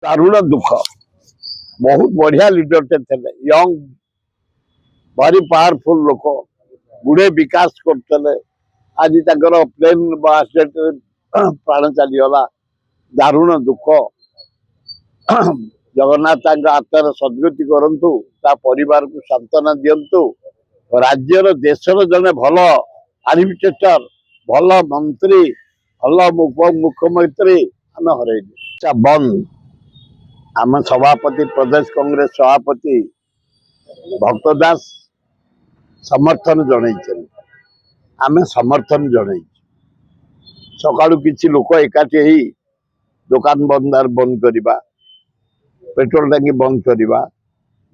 दारुण दुख बहुत बढ़िया लीडर थे यंग भारी पावरफुल लोक गुड़े विकास करते आज प्लेन एक्सीडेंट प्राण चलीगला दारुण दुख जगन्नाथ आत्मार सद्गति करंतु ता परिवार को सांत्वना दिंतु राज्यर देशर जने भल एडमिनिस्ट्रेटर भल मंत्री भल मुख्यमंत्री आम हर बंद आम सभापति प्रदेश कांग्रेस सभापति भक्त दास समर्थन जन आम समर्थन जन सका किसी लोक एकाठी ही दुकान बंद करवा पेट्रोल टांकी बंद करवा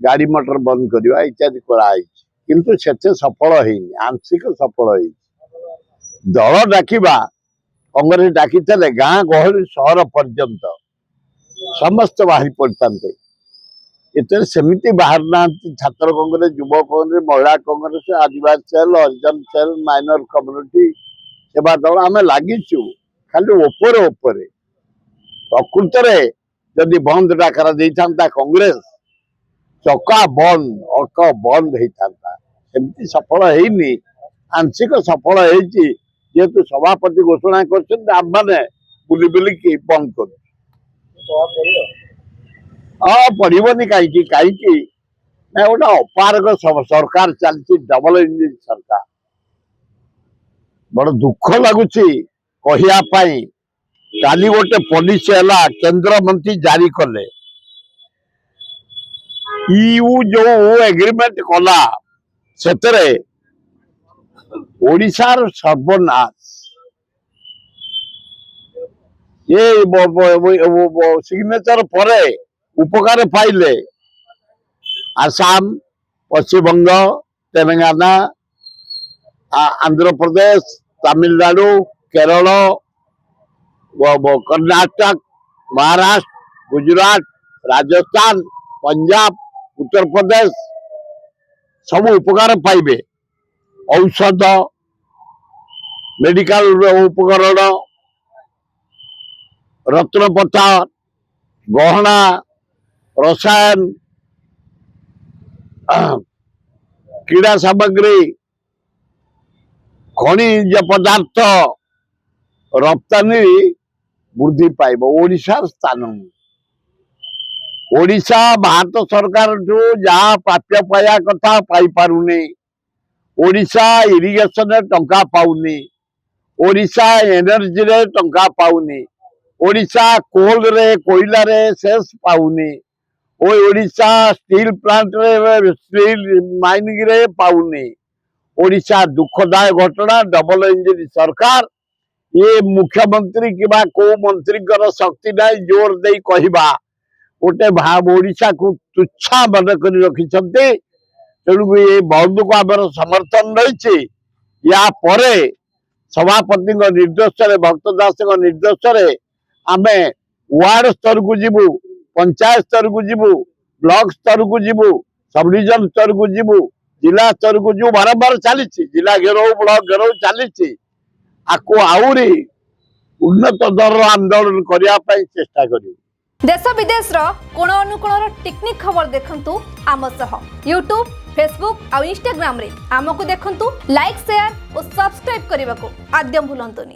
गाड़ी मोटर बंद करवा इत्यादि कराई किंतु से सफल होनी आंशिक सफल हो दल डाकिबा कांग्रेस डाकी गाँ गहली सहर पर्यंत समस्त बाहरी पड़ता इतने सेमती बाहर ना छात्र कांग्रेस युवा कांग्रेस महिला कांग्रेस आदिवासी सेल हरिजन सेल माइनर कम्युनिटी सेवा दल आम लगिचु खाली ओपर प्रकृत में जदि बंद डाकरा देता कांग्रेस चका बंद अक बंद होता सेमती सफल होनी आंशिक सफल होेतु सभापति घोषणा कर बुली बुलिकी बंद कर पड़ोनी कहीं कहीं गोटे अपारग सरकार चलती डबल इंजिन सरकार बड़ दुख लगुच कहवाई काली गोटे पॉलिसी है केंद्र मंत्री जारी कले ईयू जो एग्रीमेंट कला से ओडिशार सर्वनाश ये सिग्नेचर पर उपकार पाइले आसाम पश्चिम बंग तेलंगाना आंध्र प्रदेश तमिलनाडु केरल कर्नाटक महाराष्ट्र गुजरात राजस्थान पंजाब उत्तर प्रदेश सब उपकार पाइबे औषध मेडिकल उपकरण रत्नपथर गहना रसायन क्रीड़ा सामग्री खनिज पदार्थ रप्तानी वृद्धि पाइब ओडिशा स्थान ओडिशा भारत सरकार ठू जहाँ प्राप्य पाया कथा पाई पारुनी ओडिशा इरिगेशन टंका पाउनी ओडिशा एनर्जी रे टंका पाउनी ओडिशा कोल रे कोयला रे शेष पाउनी ओडिशा स्टील प्लांट रे स्टील माइनिंग रे पाउनी ओडिशा दुखदाय घटना डबल इंजिन सरकार ये मुख्यमंत्री किबा को मंत्री शक्ति नाई जोर दे कहवा गोटे भाव ओडिशा को तुच्छा मन कर रखी तेणु ये बंद को आम समर्थन रही या परे सभापति निर्देश भक्त दास निर्देश आम वार्ड स्तर को जीवु पंचायत स्तर को जीवु ब्लॉक स्तर को जीवु सब डिविजन स्तर को जीवु जिला स्तर को जीवु बारंबार चली जिला घेराव ब्लॉक घेराव चली आपको आउरी उन्नत दर आंदोलन करने चेष्टा करूँ देश विदेश कोण अनुकोण टेक्निक खबर देखंतु आम सह यूट्यूब फेसबुक और इंस्टाग्राम रे आमको देखंतु लाइक शेयर और सब्सक्राइब करने को आद्यम भूलंतुनी।